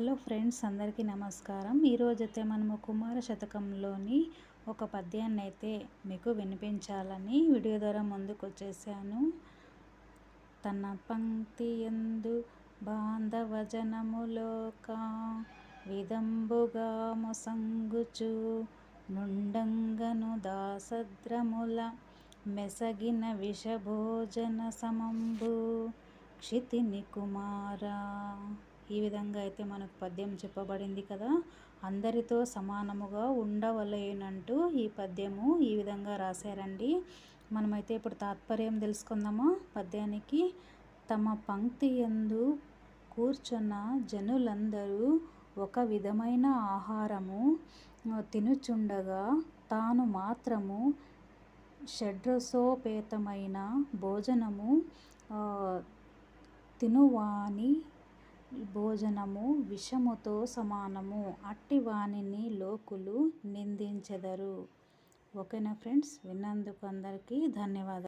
Hello friends, అందరికీ నమస్కారం. ఈరోజైతే మనము కుమార శతకంలోని ఒక పద్యాన్ని అయితే మీకు వినిపించాలని వీడియో ద్వారా ముందుకు వచ్చేసాను. తన పంక్తి యందు బాంధవజనములోక విదంబుగా మొసంగుచు నుండంగను దాసద్రముల మెసగిన విషభోజన సమంబు క్షితిని కుమారా. ఈ విధంగా అయితే మనకు పద్యం చెప్పబడింది కదా. అందరితో సమానముగా ఉండవలేనంటూ ఈ పద్యము ఈ విధంగా రాశారండి. మనమైతే ఇప్పుడు తాత్పర్యం తెలుసుకుందామా పద్యానికి. తమ పంక్తి యందు కూర్చున్న జనులందరూ ఒక విధమైన ఆహారము తినుచుండగా తాను మాత్రము షడ్రసోపేతమైన భోజనము తినువాని భోజనము విషముతో సమానము, అట్టి వానిని లోకులు నిందించెదరు. ఓకేనా ఫ్రెండ్స్, విన్నందుకు అందరికీ ధన్యవాదాలు.